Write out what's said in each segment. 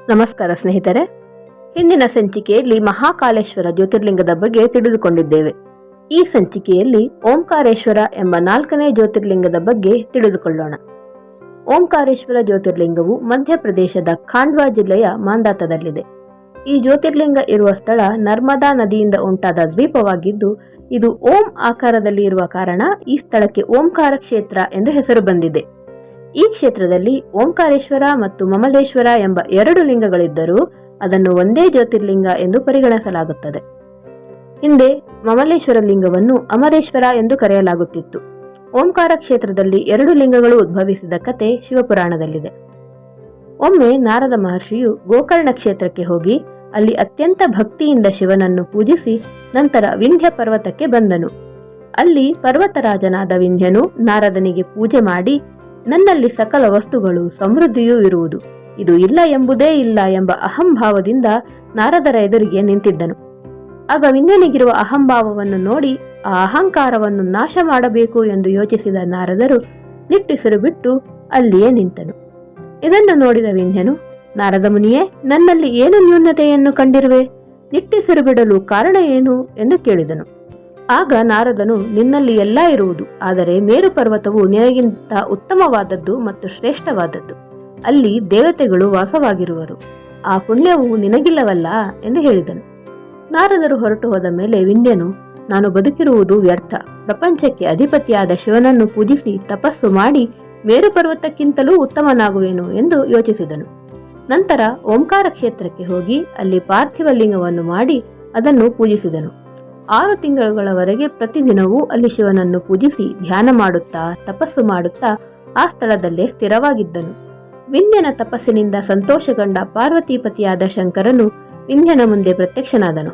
ನಮಸ್ಕಾರ ಸ್ನೇಹಿತರೆ, ಹಿಂದಿನ ಸಂಚಿಕೆಯಲ್ಲಿ ಮಹಾಕಾಲೇಶ್ವರ ಜ್ಯೋತಿರ್ಲಿಂಗದ ಬಗ್ಗೆ ತಿಳಿದುಕೊಂಡಿದ್ದೇವೆ. ಈ ಸಂಚಿಕೆಯಲ್ಲಿ ಓಂಕಾರೇಶ್ವರ ಎಂಬ 4ನೇ ಜ್ಯೋತಿರ್ಲಿಂಗದ ಬಗ್ಗೆ ತಿಳಿದುಕೊಳ್ಳೋಣ. ಓಂಕಾರೇಶ್ವರ ಜ್ಯೋತಿರ್ಲಿಂಗವು ಮಧ್ಯಪ್ರದೇಶದ ಖಾಂಡ್ವಾ ಜಿಲ್ಲೆಯ ಮಾಂದಾತದಲ್ಲಿದೆ. ಈ ಜ್ಯೋತಿರ್ಲಿಂಗ ಇರುವ ಸ್ಥಳ ನರ್ಮದಾ ನದಿಯಿಂದ ಉಂಟಾದ ದ್ವೀಪವಾಗಿದ್ದು, ಇದು ಓಂ ಆಕಾರದಲ್ಲಿ ಇರುವ ಕಾರಣ ಈ ಸ್ಥಳಕ್ಕೆ ಓಂಕಾರ ಕ್ಷೇತ್ರ ಎಂದು ಹೆಸರು ಬಂದಿದೆ. ಈ ಕ್ಷೇತ್ರದಲ್ಲಿ ಓಂಕಾರೇಶ್ವರ ಮತ್ತು ಮಮಲೇಶ್ವರ ಎಂಬ 2 ಲಿಂಗಗಳಿದ್ದರೂ ಅದನ್ನು ಒಂದೇ ಜ್ಯೋತಿರ್ಲಿಂಗ ಎಂದು ಪರಿಗಣಿಸಲಾಗುತ್ತದೆ. ಹಿಂದೆ ಮಮಲೇಶ್ವರ ಲಿಂಗವನ್ನು ಅಮರೇಶ್ವರ ಎಂದು ಕರೆಯಲಾಗುತ್ತಿತ್ತು. ಓಂಕಾರ ಕ್ಷೇತ್ರದಲ್ಲಿ 2 ಲಿಂಗಗಳು ಉದ್ಭವಿಸಿದ ಕತೆ ಶಿವಪುರಾಣದಲ್ಲಿದೆ. ಒಮ್ಮೆ ನಾರದ ಮಹರ್ಷಿಯು ಗೋಕರ್ಣ ಕ್ಷೇತ್ರಕ್ಕೆ ಹೋಗಿ ಅಲ್ಲಿ ಅತ್ಯಂತ ಭಕ್ತಿಯಿಂದ ಶಿವನನ್ನು ಪೂಜಿಸಿ ನಂತರ ವಿಂಧ್ಯ ಪರ್ವತಕ್ಕೆ ಬಂದನು. ಅಲ್ಲಿ ಪರ್ವತರಾಜನಾದ ವಿಂಧ್ಯನು ನಾರದನಿಗೆ ಪೂಜೆ ಮಾಡಿ, ನನ್ನಲ್ಲಿ ಸಕಲ ವಸ್ತುಗಳು ಸಮೃದ್ಧಿಯೂ ಇರುವುದು, ಇದು ಇಲ್ಲ ಎಂಬುದೇ ಇಲ್ಲ ಎಂಬ ಅಹಂಭಾವದಿಂದ ನಾರದರ ಎದುರಿಗೆ ನಿಂತಿದ್ದನು. ಆಗ ವಿಂಧ್ಯನಿಗಿರುವ ಅಹಂಭಾವವನ್ನು ನೋಡಿ ಆ ಅಹಂಕಾರವನ್ನು ನಾಶ ಮಾಡಬೇಕು ಎಂದು ಯೋಚಿಸಿದ ನಾರದರು ನಿಟ್ಟುಸಿರು ಬಿಟ್ಟು ಅಲ್ಲಿಯೇ ನಿಂತನು. ಇದನ್ನು ನೋಡಿದ ವಿಂಧ್ಯನು, ನಾರದ ಮುನಿಯೇ, ನನ್ನಲ್ಲಿ ಏನು ನ್ಯೂನತೆಯನ್ನು ಕಂಡಿರುವೆ? ನಿಟ್ಟುಸಿರು ಬಿಡಲು ಕಾರಣ ಏನು ಎಂದು ಕೇಳಿದನು. ಆಗ ನಾರದನು, ನಿನ್ನಲ್ಲಿ ಎಲ್ಲ ಇರುವುದು, ಆದರೆ ಮೇರು ಪರ್ವತವು ನಿನಗಿಂತ ಉತ್ತಮವಾದದ್ದು ಮತ್ತು ಶ್ರೇಷ್ಠವಾದದ್ದು. ಅಲ್ಲಿ ದೇವತೆಗಳು ವಾಸವಾಗಿರುವರು, ಆ ಪುಣ್ಯವು ನಿನಗಿಲ್ಲವಲ್ಲ ಎಂದು ಹೇಳಿದನು. ನಾರದರು ಹೊರಟು ಹೋದ ಮೇಲೆ ವಿಂಧ್ಯನು, ನಾನು ಬದುಕಿರುವುದು ವ್ಯರ್ಥ, ಪ್ರಪಂಚಕ್ಕೆ ಅಧಿಪತಿಯಾದ ಶಿವನನ್ನು ಪೂಜಿಸಿ ತಪಸ್ಸು ಮಾಡಿ ಮೇರು ಪರ್ವತಕ್ಕಿಂತಲೂ ಉತ್ತಮನಾಗುವೆನು ಎಂದು ಯೋಚಿಸಿದನು. ನಂತರ ಓಂಕಾರ ಕ್ಷೇತ್ರಕ್ಕೆ ಹೋಗಿ ಅಲ್ಲಿ ಪಾರ್ಥಿವ ಲಿಂಗವನ್ನು ಮಾಡಿ ಅದನ್ನು ಪೂಜಿಸಿದನು. 6 ತಿಂಗಳುಗಳವರೆಗೆ ಪ್ರತಿದಿನವೂ ಅಲ್ಲಿ ಶಿವನನ್ನು ಪೂಜಿಸಿ ಧ್ಯಾನ ಮಾಡುತ್ತಾ ತಪಸ್ಸು ಮಾಡುತ್ತಾ ಆ ಸ್ಥಳದಲ್ಲೇ ಸ್ಥಿರವಾಗಿದ್ದನು. ವಿಂಧ್ಯನ ತಪಸ್ಸಿನಿಂದ ಸಂತೋಷಗೊಂಡ ಪಾರ್ವತೀಪತಿಯಾದ ಶಂಕರನು ವಿಂಧ್ಯನ ಮುಂದೆ ಪ್ರತ್ಯಕ್ಷನಾದನು.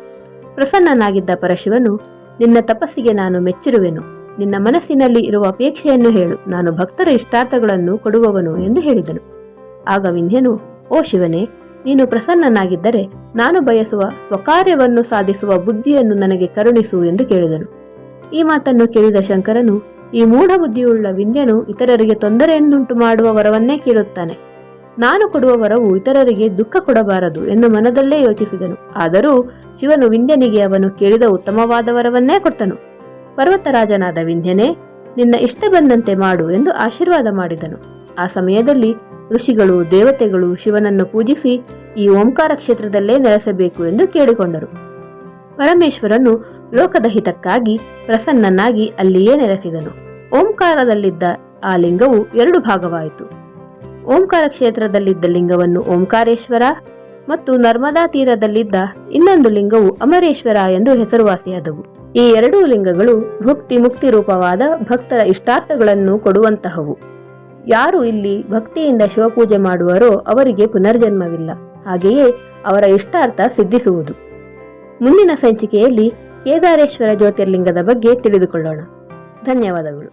ಪ್ರಸನ್ನನಾಗಿದ್ದ ಪರಶಿವನು, ನಿನ್ನ ತಪಸ್ಸಿಗೆ ನಾನು ಮೆಚ್ಚಿರುವೆನು, ನಿನ್ನ ಮನಸ್ಸಿನಲ್ಲಿ ಇರುವ ಅಪೇಕ್ಷೆಯನ್ನು ಹೇಳು, ನಾನು ಭಕ್ತರ ಇಷ್ಟಾರ್ಥಗಳನ್ನು ಕೊಡುವವನು ಎಂದು ಹೇಳಿದನು. ಆಗ ವಿಂಧ್ಯನು, ಓ ಶಿವನೇ, ನೀನು ಪ್ರಸನ್ನನಾಗಿದ್ದರೆ ನಾನು ಬಯಸುವ ಸ್ವಕಾರ್ಯವನ್ನು ಸಾಧಿಸುವ ಬುದ್ಧಿಯನ್ನು ನನಗೆ ಕರುಣಿಸು ಎಂದು ಕೇಳಿದನು. ಈ ಮಾತನ್ನು ಕೇಳಿದ ಶಂಕರನು, ಈ ಮೂಢ ಬುದ್ಧಿಯುಳ್ಳ ವಿಂಧ್ಯನು ಇತರರಿಗೆ ತೊಂದರೆಯನ್ನುಂಟು ಮಾಡುವ ವರವನ್ನೇ ಕೇಳುತ್ತಾನೆ. ನಾನು ಕೊಡುವ ವರವು ಇತರರಿಗೆ ದುಃಖ ಕೊಡಬಾರದು ಎಂದು ಮನದಲ್ಲೇ ಯೋಚಿಸಿದನು. ಆದರೂ ಶಿವನು ವಿಂಧ್ಯನಿಗೆ ಅವನು ಕೇಳಿದ ಉತ್ತಮವಾದ ವರವನ್ನೇ ಕೊಟ್ಟನು. ಪರ್ವತರಾಜನಾದ ವಿಂಧ್ಯನೇ, ನಿನ್ನ ಇಷ್ಟ ಬಂದಂತೆ ಮಾಡು ಎಂದು ಆಶೀರ್ವಾದ ಮಾಡಿದನು. ಆ ಸಮಯದಲ್ಲಿ ಋಷಿಗಳು ದೇವತೆಗಳು ಶಿವನನ್ನು ಪೂಜಿಸಿ ಈ ಓಂಕಾರ ಕ್ಷೇತ್ರದಲ್ಲೇ ನೆಲೆಸಬೇಕು ಎಂದು ಕೇಳಿಕೊಂಡರು. ಪರಮೇಶ್ವರನು ಲೋಕದ ಹಿತಕ್ಕಾಗಿ ಪ್ರಸನ್ನನಾಗಿ ಅಲ್ಲಿಯೇ ನೆಲೆಸಿದನು. ಓಂಕಾರದಲ್ಲಿದ್ದ ಆ ಲಿಂಗವು 2 ಭಾಗವಾಯಿತು. ಓಂಕಾರ ಕ್ಷೇತ್ರದಲ್ಲಿದ್ದ ಲಿಂಗವನ್ನು ಓಂಕಾರೇಶ್ವರ ಮತ್ತು ನರ್ಮದಾ ತೀರದಲ್ಲಿದ್ದ ಇನ್ನೊಂದು ಲಿಂಗವು ಅಮರೇಶ್ವರ ಎಂದು ಹೆಸರುವಾಸಿಯಾದವು. ಈ 2 ಲಿಂಗಗಳು ಭುಕ್ತಿ ಮುಕ್ತಿ ರೂಪವಾದ ಭಕ್ತರ ಇಷ್ಟಾರ್ಥಗಳನ್ನು ಕೊಡುವಂತಹವು. ಯಾರು ಇಲ್ಲಿ ಭಕ್ತಿಯಿಂದ ಶಿವಪೂಜೆ ಮಾಡುವರೋ ಅವರಿಗೆ ಪುನರ್ಜನ್ಮವಿಲ್ಲ, ಹಾಗೆಯೇ ಅವರ ಇಷ್ಟಾರ್ಥ ಸಿದ್ಧಿಸುವುದು. ಮುಂದಿನ ಸಂಚಿಕೆಯಲ್ಲಿ ಕೇದಾರೇಶ್ವರ ಜ್ಯೋತಿರ್ಲಿಂಗದ ಬಗ್ಗೆ ತಿಳಿದುಕೊಳ್ಳೋಣ. ಧನ್ಯವಾದಗಳು.